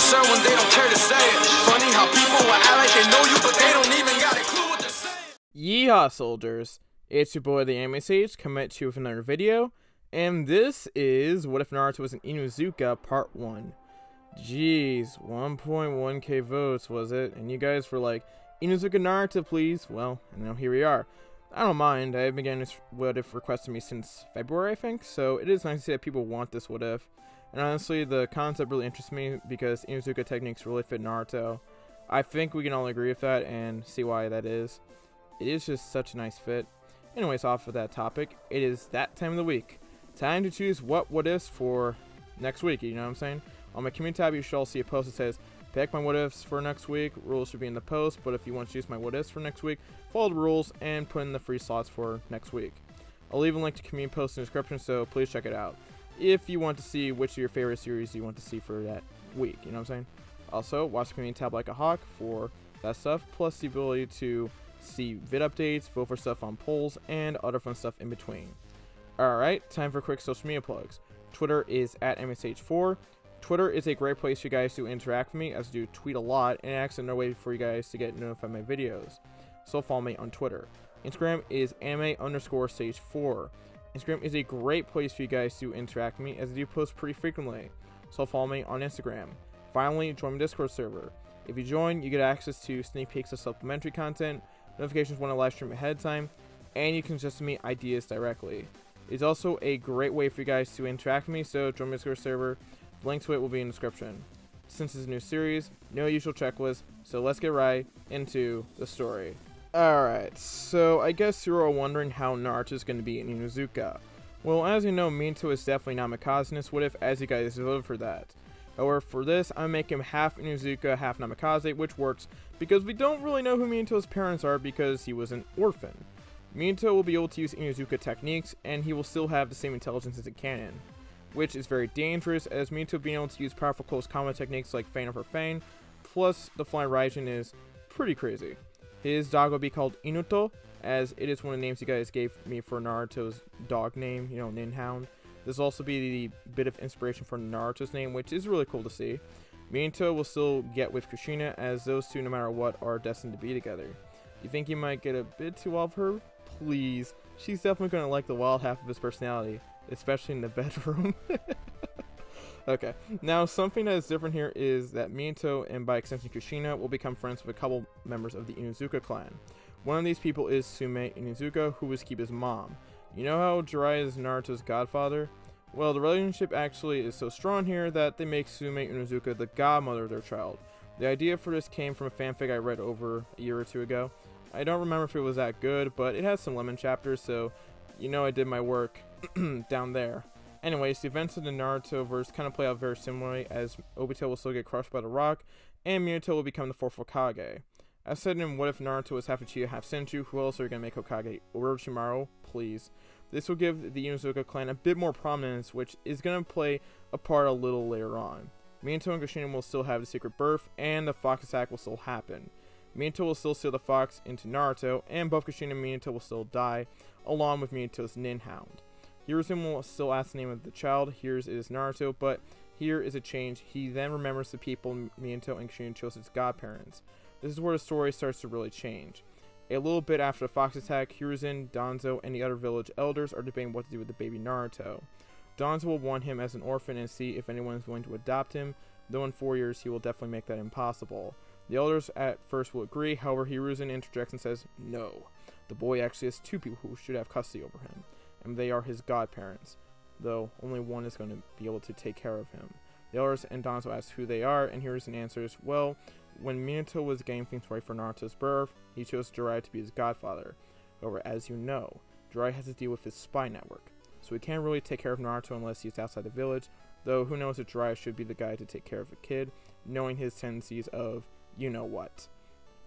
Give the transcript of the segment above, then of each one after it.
sure when they don't care to say it. Funny how people will act like they know you, but they don't even got a clue what they're saying. Yeehaw, soldiers! It's your boy, the Anime Sage, coming at you with another video, and this is What If Naruto Was an Inuzuka Part 1. Jeez, 1.1k votes, was it? And you guys were like, Inuzuka Naruto, please? Well, and now here we are. I don't mind. I've been getting this What If requested me since February, I think, so it is nice to see that people want this What If. And honestly, the concept really interests me because Inuzuka techniques really fit Naruto. I think we can all agree with that and see why that is. It is just such a nice fit. Anyways, off of that topic, it is that time of the week. Time to choose what ifs for next week, you know what I'm saying? On my community tab, you should all see a post that says, pick my what ifs for next week. Rules should be in the post, but if you want to choose my what ifs for next week, follow the rules and put in the free slots for next week. I'll leave a link to community post in the description, so please check it out if you want to see which of your favorite series you want to see for that week, you know what I'm saying? Also, watch the community tab like a hawk for that stuff, plus the ability to see vid updates, vote for stuff on polls, and other fun stuff in between. Alright, time for quick social media plugs. Twitter is at MSH4. Twitter is a great place for you guys to interact with me, as I do tweet a lot, and it acts another way for you guys to get notified of my videos. So follow me on Twitter. Instagram is anime_sage4. Instagram is a great place for you guys to interact with me, as I do post pretty frequently. So follow me on Instagram. Finally, join my Discord server. If you join, you get access to sneak peeks of supplementary content, notifications when I live stream ahead of time, and you can suggest to me ideas directly. It's also a great way for you guys to interact with me, so join my Discord server. The link to it will be in the description. Since it's a new series, no usual checklist, so let's get right into the story. Alright, so I guess you're all wondering how Naruto is going to be in Inuzuka. Well, as you know, Minato is definitely not Namikaze in this What If, as you guys voted for that. However, for this, I'm making him half Inuzuka, half Namikaze, which works because we don't really know who Minato's parents are because he was an orphan. Minato will be able to use Inuzuka techniques, and he will still have the same intelligence as a canon, which is very dangerous, as Minato being able to use powerful close combat techniques like Feign over Feign, plus the Flying Raijin is pretty crazy. His dog will be called Inuto, as it is one of the names you guys gave me for Naruto's dog name, you know, Ninhound. This will also be the bit of inspiration for Naruto's name, which is really cool to see. Minato will still get with Kushina, as those two, no matter what, are destined to be together. You think he might get a bit too wild for her? Please. She's definitely going to like the wild half of his personality, especially in the bedroom. Okay, now something that is different here is that Minato, and by extension Kushina, will become friends with a couple members of the Inuzuka clan. One of these people is Sume Inuzuka, who was Kiba's mom. You know how Jiraiya is Naruto's godfather? Well, the relationship actually is so strong here that they make Sume Inuzuka the godmother of their child. The idea for this came from a fanfic I read over a year or two ago. I don't remember if it was that good, but it has some lemon chapters, so you know I did my work down there. Anyways, the events of the Naruto verse kind of play out very similarly, as Obito will still get crushed by the rock, and Minato will become the fourth Hokage. As said in What If Naruto was half Uchiha, half Senju, who else are going to make Hokage? Orochimaru? Please. This will give the Inuzuka clan a bit more prominence, which is going to play a part a little later on. Minato and Kushina will still have the secret birth, and the fox attack will still happen. Minato will still steal the fox into Naruto, and both Kushina and Minato will still die, along with Minato's Ninhound. Hiruzen will still ask the name of the child. Here's is Naruto, but here is a change. He then remembers the people Minato and Kushina chose as godparents. This is where the story starts to really change. A little bit after the fox attack, Hiruzen, Danzo, and the other village elders are debating what to do with the baby Naruto. Danzo will want him as an orphan and see if anyone is willing to adopt him, though in 4 years he will definitely make that impossible. The elders at first will agree, however Hiruzen interjects and says, no. The boy actually has two people who should have custody over him, and they are his godparents, though only one is going to be able to take care of him. The elders and Danzo ask who they are, and Hiruzen answers, well, when Minato was getting things right for Naruto's birth, he chose Jiraiya to be his godfather. However, as you know, Jiraiya has to deal with his spy network, so he can't really take care of Naruto unless he's outside the village, though who knows if Jiraiya should be the guy to take care of a kid, knowing his tendencies of you-know-what.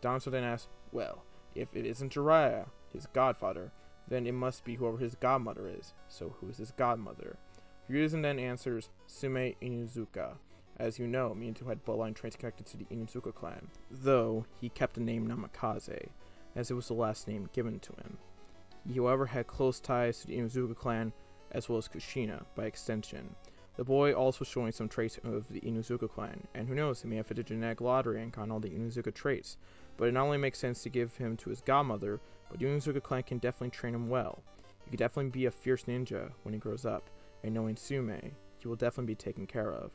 Danzo then asks, well, if it isn't Jiraiya, his godfather, then it must be whoever his godmother is, so who is his godmother? Hiruzen then answers, Sume Inuzuka. As you know, Minato had bloodline traits connected to the Inuzuka clan, though he kept the name Namikaze, as it was the last name given to him. He, however, had close ties to the Inuzuka clan, as well as Kushina, by extension. The boy also showing some traits of the Inuzuka clan, and who knows, he may have hit a genetic lottery and gotten all the Inuzuka traits. But it not only makes sense to give him to his godmother, but the Inuzuka clan can definitely train him well. He could definitely be a fierce ninja when he grows up, and knowing Sume, he will definitely be taken care of.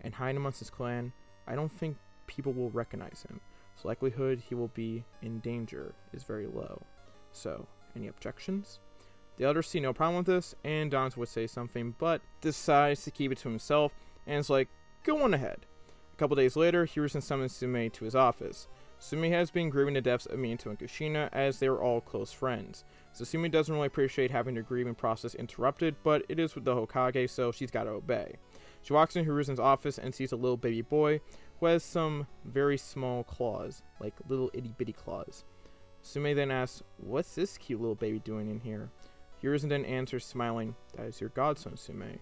And hiding amongst his clan, I don't think people will recognize him, so likelihood he will be in danger is very low. So, any objections? The others see no problem with this, and Danzo would say something, but decides to keep it to himself, and is like, go on ahead. A couple days later, Hiruzen summons Sume to his office. Sume has been grieving the deaths of Minato and Kushina, as they were all close friends. So Sume doesn't really appreciate having her grieving process interrupted, but it is with the Hokage, so she's gotta obey. She walks into Hiruzen's office and sees a little baby boy who has some very small claws, like little itty bitty claws. Sume then asks, what's this cute little baby doing in here? Hiruzen then answers, smiling, that is your godson, Sume.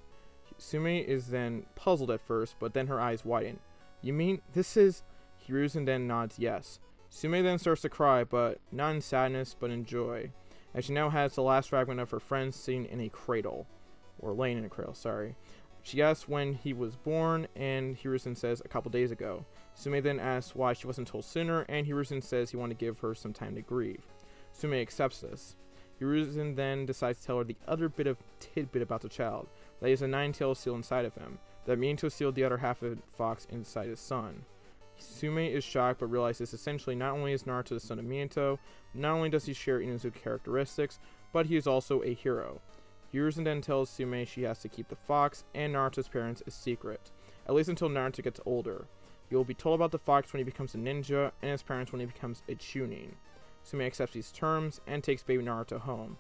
Sume is then puzzled at first, but then her eyes widen. You mean this is... Hiruzen then nods yes. Sume then starts to cry, but not in sadness, but in joy, as she now has the last fragment of her friend sitting in a cradle. Or laying in a cradle, sorry. She asks when he was born, and Hiruzen says a couple days ago. Sume then asks why she wasn't told sooner, and Hiruzen says he wanted to give her some time to grieve. Sume accepts this. Hiruzen then decides to tell her the other bit of tidbit about the child, that he has a 9-tailed seal inside of him, that Minato sealed the other half of the fox inside his son. Sume is shocked, but realizes essentially not only is Naruto the son of Minato, not only does he share Inuzuka characteristics, but he is also a hero. Hiruzen then tells Sume she has to keep the fox and Naruto's parents a secret, at least until Naruto gets older. He will be told about the fox when he becomes a ninja, and his parents when he becomes a chunin. Sume accepts these terms, and takes baby Naruto home.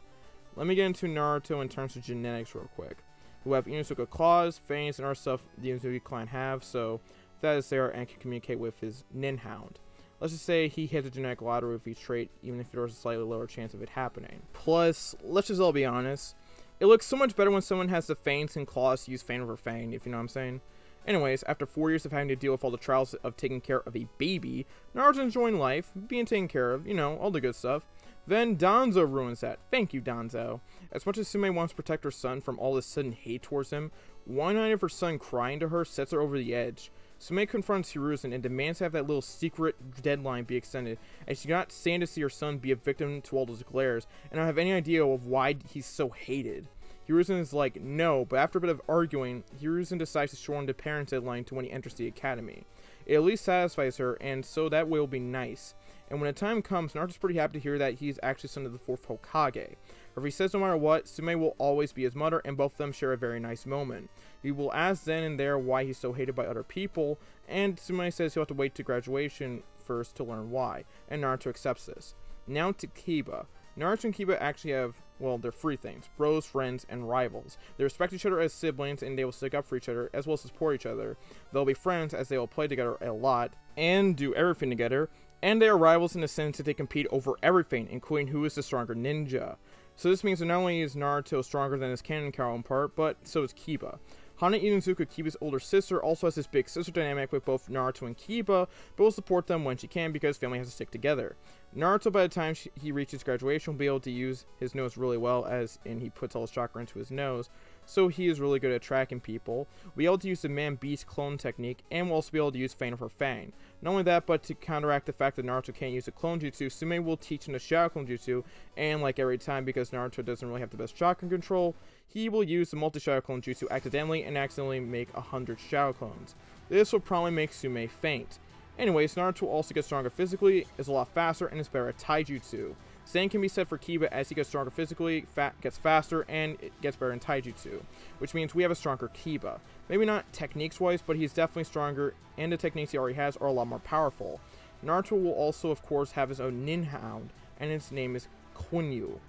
Let me get into Naruto in terms of genetics real quick. Who have Inuzuka claws, fangs, and other stuff the Inuzuka clan have, so that is there and can communicate with his ninhound. Let's just say he hits a genetic lottery with each trait, even if there was a slightly lower chance of it happening. Plus, let's just all be honest, it looks so much better when someone has the fangs and claws to use fang over fang, if you know what I'm saying. Anyways, after 4 years of having to deal with all the trials of taking care of a baby, Naruto's enjoying life, being taken care of, you know, all the good stuff. Then Danzo ruins that. Thank you, Danzo. As much as Sume wants to protect her son from all this sudden hate towards him, one night of her son crying to her sets her over the edge. Sume confronts Hiruzen and demands to have that little secret deadline be extended, as she cannot stand to see her son be a victim to all those glares, and not have any idea of why he's so hated. Hiruzen is like, no, but after a bit of arguing, Hiruzen decides to shorten the parents' deadline to when he enters the academy. It at least satisfies her, and so that way will be nice. And when the time comes, Naruto's pretty happy to hear that he's actually son of the 4th Hokage. Or if he says no matter what, Sume will always be his mother, and both of them share a very nice moment. He will ask then and there why he's so hated by other people, and Sume says he'll have to wait to graduation first to learn why, and Naruto accepts this. Now to Kiba. Naruto and Kiba actually have, well, they're 3 things: bros, friends, and rivals. They respect each other as siblings, and they will stick up for each other, as well as support each other. They'll be friends, as they will play together a lot, and do everything together, and they are rivals in the sense that they compete over everything, including who is the stronger ninja. So this means that not only is Naruto stronger than his canon counterpart, but so is Kiba. Hana Inuzuka, Kiba's older sister, also has this big sister dynamic with both Naruto and Kiba, but will support them when she can because family has to stick together. Naruto, by the time he reaches graduation, will be able to use his nose really well, as in he puts all his chakra into his nose, so he is really good at tracking people. We'll be able to use the man-beast clone technique, and we'll also be able to use Fang for Fang. Not only that, but to counteract the fact that Naruto can't use the clone jutsu, Sume will teach him the Shadow Clone Jutsu, and like every time, because Naruto doesn't really have the best chakra control, he will use the multi-Shadow Clone Jutsu accidentally and accidentally make 100 Shadow Clones. This will probably make Sume faint. Anyways, Naruto will also get stronger physically, is a lot faster, and is better at taijutsu. Same can be said for Kiba, as he gets stronger physically, gets faster, and it gets better in taijutsu, which means we have a stronger Kiba. Maybe not techniques-wise, but he's definitely stronger, and the techniques he already has are a lot more powerful. Naruto will also, of course, have his own ninhound, and its name is Kunyu.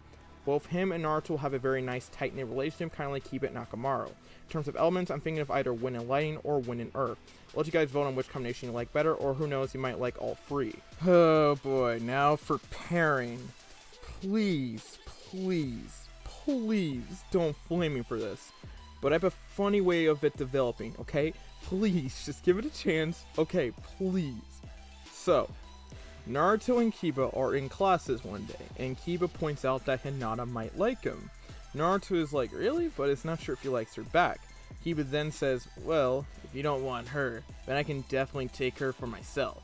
Both him and Naruto will have a very nice tight-knit relationship, kind of like Kiba and Nakamaru. In terms of elements, I'm thinking of either Wind and Lightning or Wind and Earth. I'll let you guys vote on which combination you like better, or who knows, you might like all 3. Oh boy, now for pairing. Please, please, please don't flame me for this. But I have a funny way of it developing, okay? Please, just give it a chance. Okay, please. So, Naruto and Kiba are in classes one day, and Kiba points out that Hinata might like him. Naruto is like, really? But is not sure if he likes her back. Kiba then says, well, if you don't want her, then I can definitely take her for myself.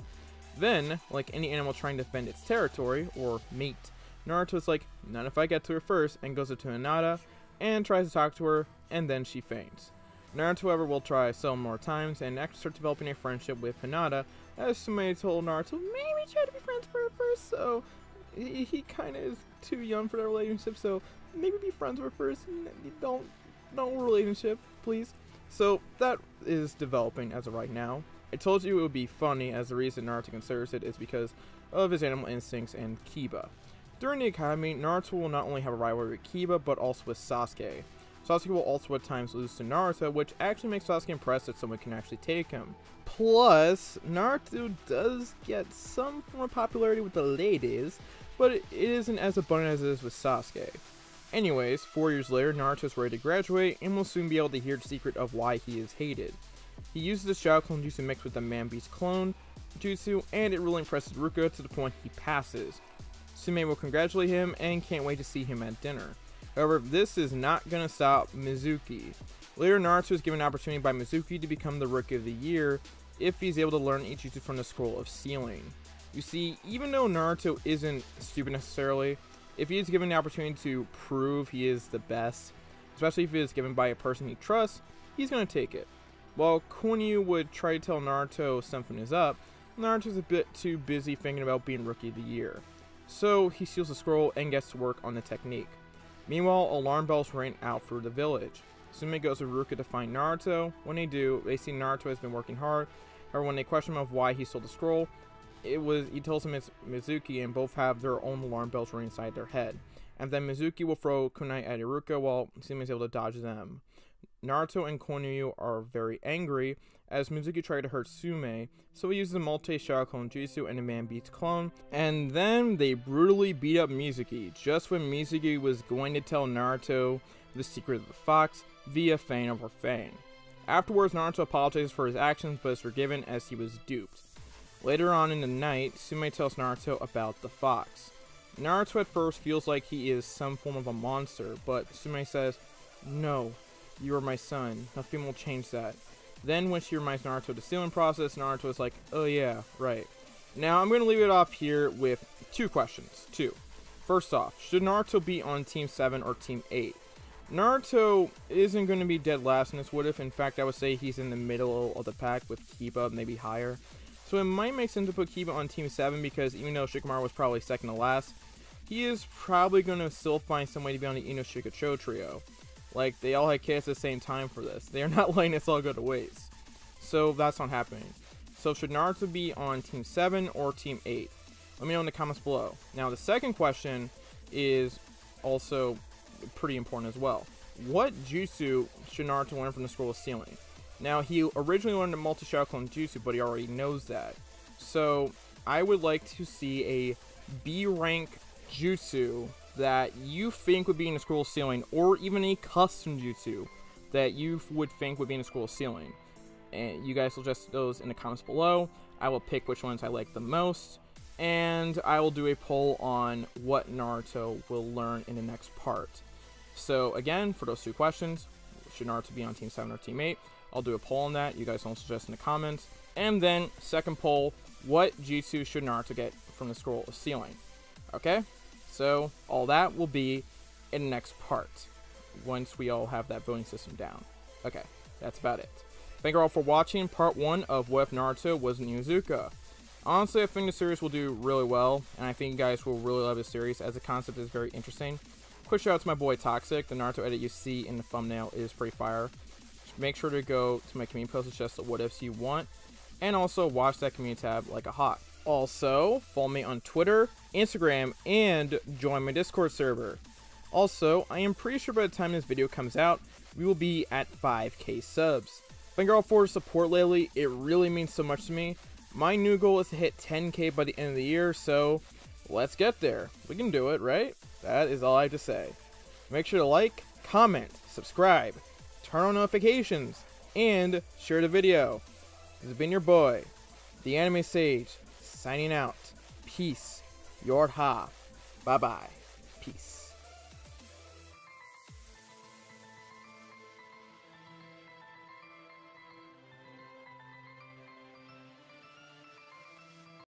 Then, like any animal trying to defend its territory, or mate, Naruto's like, not if I get to her first, and goes up to Hinata, and tries to talk to her, and then she faints. Naruto, however, will try several more times, and actually start developing a friendship with Hinata, as somebody told Naruto, maybe try to be friends with her first, so he kind of is too young for that relationship, so maybe be friends with her first, don't relationship, please. So that is developing as of right now. I told you it would be funny, as the reason Naruto considers it is because of his animal instincts and Kiba. During the academy, Naruto will not only have a rivalry with Kiba, but also with Sasuke. Sasuke will also at times lose to Naruto, which actually makes Sasuke impressed that someone can actually take him. Plus, Naruto does get some form of popularity with the ladies, but it isn't as abundant as it is with Sasuke. Anyways, 4 years later, Naruto is ready to graduate, and will soon be able to hear the secret of why he is hated. He uses the Shadow Clone Jutsu mixed with the Man Beast Clone Jutsu, and it really impresses Ruka to the point he passes. Tsume will congratulate him, and can't wait to see him at dinner. However, this is not going to stop Mizuki. Later, Naruto is given an opportunity by Mizuki to become the Rookie of the Year if he's able to learn each jutsu from the Scroll of Sealing. You see, even though Naruto isn't stupid necessarily, if he is given the opportunity to prove he is the best, especially if it is given by a person he trusts, he's going to take it. While Konyu would try to tell Naruto something is up, Naruto's a bit too busy thinking about being Rookie of the Year. So he steals the scroll and gets to work on the technique. Meanwhile, alarm bells ring out through the village. Tsume goes with Ruka to find Naruto. When they do, they see Naruto has been working hard. However, when they question him of why he stole the scroll, he tells him it's Mizuki, and both have their own alarm bells ring inside their head. And then Mizuki will throw kunai at Iruka while Tsume is able to dodge them. Naruto and Konyu are very angry as Mizuki tried to hurt Tsume, so he uses a multi-Shadow Clone Jutsu and a Man Beast clone, and then they brutally beat up Mizuki, just when Mizuki was going to tell Naruto the secret of the fox via feign over feign. Afterwards, Naruto apologizes for his actions but is forgiven as he was duped. Later on in the night, Tsume tells Naruto about the fox. Naruto at first feels like he is some form of a monster, but Tsume says, "No, you are my son. Nothing will change that." Then when she reminds Naruto of the sealing process, Naruto is like, oh yeah, right. Now I'm going to leave it off here with two questions. First off, should Naruto be on Team 7 or Team 8? Naruto isn't going to be dead last in this what if. In fact, I would say he's in the middle of the pack with Kiba, maybe higher. So it might make sense to put Kiba on Team 7 because even though Shikamaru was probably second to last, he is probably going to still find some way to be on the Inuzuka Cho trio. Like, they all had kids at the same time for this. They are not letting this all go to waste. So that's not happening. So should Naruto be on Team 7 or Team 8? Let me know in the comments below. Now the second question is also pretty important as well. What jutsu should Naruto learn from the Scroll of Sealing? Now he originally learned the multi-Shadow Clone Jutsu, but he already knows that. So I would like to see a B rank jutsu that you think would be in the Scroll of Sealing, or even a custom jutsu that you would think would be in the Scroll of Sealing. And you guys suggest those in the comments below. I will pick which ones I like the most, and I will do a poll on what Naruto will learn in the next part. So again, for those two questions, should Naruto be on Team 7 or Team 8? I'll do a poll on that. You guys don't suggest in the comments. And then, second poll, what jutsu should Naruto get from the Scroll of Sealing? Okay? So, all that will be in the next part, once we all have that voting system down. Okay, that's about it. Thank you all for watching part 1 of What If Naruto Was Inuzuka. Honestly, I think the series will do really well, and I think you guys will really love this series, as the concept is very interesting. Quick shout out to my boy Toxic. The Naruto edit you see in the thumbnail is pretty fire. Make sure to go to my community post, suggest the what ifs you want, and also watch that community tab like a hawk. Also, follow me on Twitter, Instagram, and join my Discord server. Also, I am pretty sure by the time this video comes out, we will be at 5k subs. Thank you all for your support lately. It really means so much to me. My new goal is to hit 10k by the end of the year, so let's get there. We can do it, right? That is all I have to say. Make sure to like, comment, subscribe, turn on notifications, and share the video. This has been your boy, the Anime Sage, signing out. Peace. YEEHAW. Bye-bye. Peace.